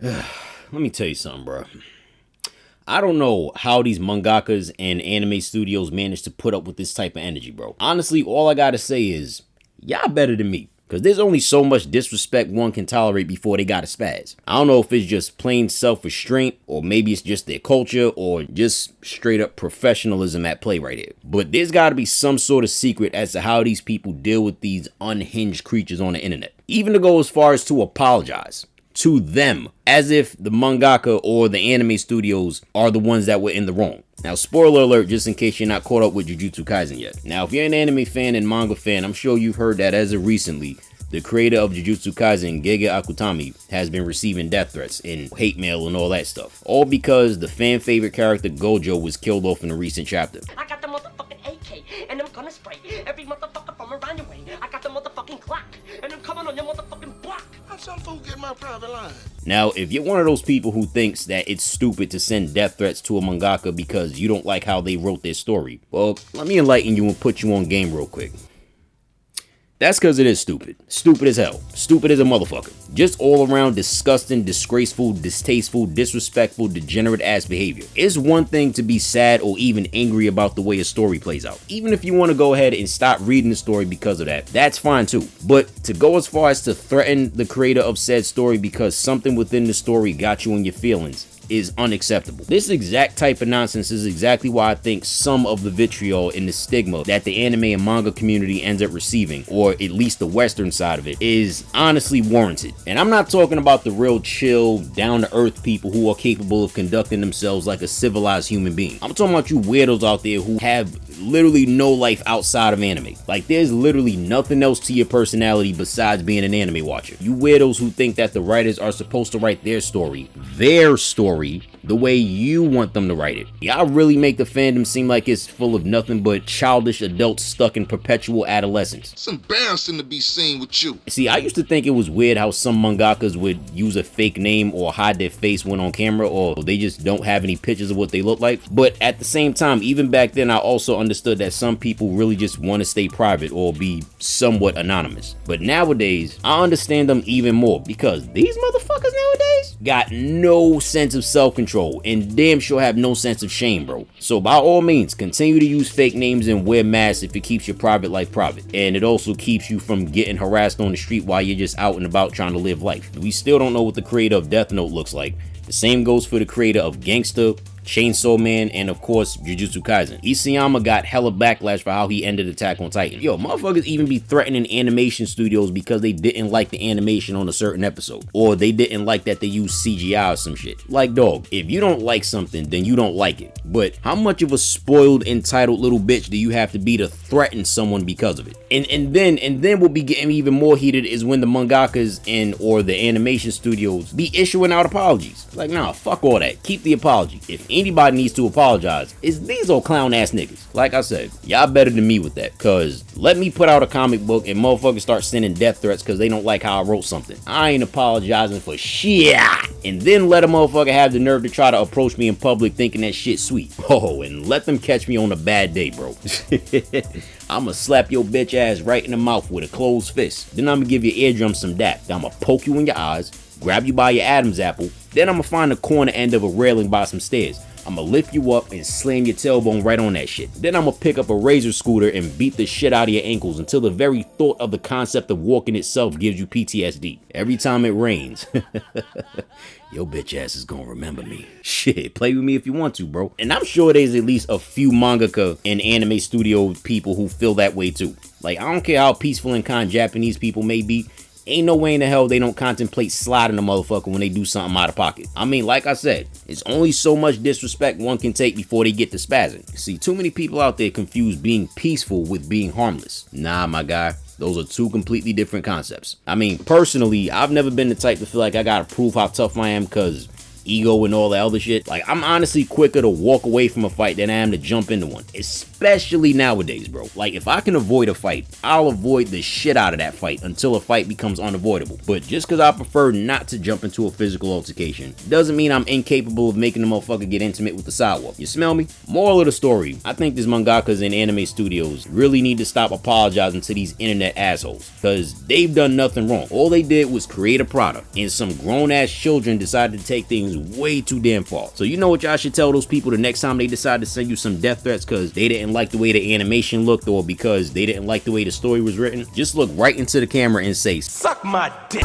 Let me tell you something, bro. I don't know how these mangakas and anime studios manage to put up with this type of energy, bro. Honestly, all I gotta say is, y'all better than me. Because there's only so much disrespect one can tolerate before they gotta spaz. I don't know if it's just plain self-restraint, or maybe it's just their culture, or just straight up professionalism at play right here. But there's gotta be some sort of secret as to how these people deal with these unhinged creatures on the internet. Even to go as far as to apologize to them, as if the mangaka or the anime studios are the ones that were in the wrong. Now, spoiler alert, just in case you're not caught up with Jujutsu Kaisen yet. Now, if you're an anime fan and manga fan, I'm sure you've heard that as of recently, the creator of Jujutsu Kaisen, Gege Akutami, has been receiving death threats and hate mail and all that stuff. All because the fan favorite character Gojo was killed off in a recent chapter. I got the motherfucking AK, and I'm gonna spray every motherfucker from around your way. I got the motherfucking clock, and I'm coming on your motherfucking block. How'd some fool get my private line? Now, if you're one of those people who thinks that it's stupid to send death threats to a mangaka because you don't like how they wrote their story, well, let me enlighten you and put you on game real quick. That's because it is stupid. Stupid as hell. Stupid as a motherfucker. Just all around disgusting, disgraceful, distasteful, disrespectful, degenerate ass behavior. It's one thing to be sad or even angry about the way a story plays out. Even if you want to go ahead and stop reading the story because of that, that's fine too. But to go as far as to threaten the creator of said story because something within the story got you in your feelings is unacceptable. This exact type of nonsense is exactly why I think some of the vitriol and the stigma that the anime and manga community ends up receiving, or at least the western side of it, is honestly warranted. And I'm not talking about the real chill, down-to-earth people who are capable of conducting themselves like a civilized human being. I'm talking about you weirdos out there who have literally no life outside of anime. Like, there's literally nothing else to your personality besides being an anime watcher. You weirdos who think that the writers are supposed to write their story, the way you want them to write it. Y'all really make the fandom seem like it's full of nothing but childish adults stuck in perpetual adolescence. It's embarrassing to be seen with you. See, I used to think it was weird how some mangakas would use a fake name or hide their face when on camera, or they just don't have any pictures of what they look like. But at the same time, even back then, I also understood that some people really just want to stay private or be somewhat anonymous. But nowadays, I understand them even more, because these motherfuckers nowadays got no sense of self-control and damn sure have no sense of shame, bro. So by all means, continue to use fake names and wear masks if it keeps your private life private, and it also keeps you from getting harassed on the street while you're just out and about trying to live life. We still don't know what the creator of Death Note looks like. The same goes for the creator of Gangsta, Chainsaw Man, and of course Jujutsu Kaisen. Isayama got hella backlash for how he ended Attack on Titan. Yo, motherfuckers even be threatening animation studios because they didn't like the animation on a certain episode, or they didn't like that they used CGI or some shit. Like, dog, if you don't like something, then you don't like it. But how much of a spoiled, entitled little bitch do you have to be to threaten someone because of it? And then what be getting even more heated is when the mangakas and or the animation studios be issuing out apologies. Like, nah, fuck all that. Keep the apology. If anybody needs to apologize, it's these old clown ass niggas. Like I said, y'all better than me with that, cause let me put out a comic book and motherfuckers start sending death threats cause they don't like how I wrote something. I ain't apologizing for shit. And then let a motherfucker have the nerve to try to approach me in public thinking that shit's sweet. Oh, and let them catch me on a bad day, bro. I'ma slap your bitch ass right in the mouth with a closed fist. Then I'ma give your eardrum some dap. Then I'ma poke you in your eyes, grab you by your Adam's apple. Then I'ma find the corner end of a railing by some stairs. I'ma lift you up and slam your tailbone right on that shit. Then I'ma pick up a razor scooter and beat the shit out of your ankles until the very thought of the concept of walking itself gives you PTSD. Every time it rains. Your bitch ass is gonna remember me. Shit, play with me if you want to, bro. And I'm sure there's at least a few mangaka and anime studio people who feel that way too. Like, I don't care how peaceful and kind Japanese people may be, ain't no way in the hell they don't contemplate sliding a motherfucker when they do something out of pocket. I mean, like I said, it's only so much disrespect one can take before they get to spazzing. See, too many people out there confuse being peaceful with being harmless. Nah, my guy. Those are two completely different concepts. I mean, personally, I've never been the type to feel like I gotta prove how tough I am, because ego and all the other shit. Like, I'm honestly quicker to walk away from a fight than I am to jump into one, especially nowadays, bro. Like, if I can avoid a fight, I'll avoid the shit out of that fight until a fight becomes unavoidable. But just because I prefer not to jump into a physical altercation doesn't mean I'm incapable of making the motherfucker get intimate with the sidewalk. You smell me? Moral of the story, I think these mangakas and anime studios really need to stop apologizing to these internet assholes, because they've done nothing wrong. All they did was create a product, and some grown-ass children decided to take things way too damn far. So you know what y'all should tell those people the next time they decide to send you some death threats because they didn't like the way the animation looked or because they didn't like the way the story was written? Just look right into the camera and say, "Suck my dick."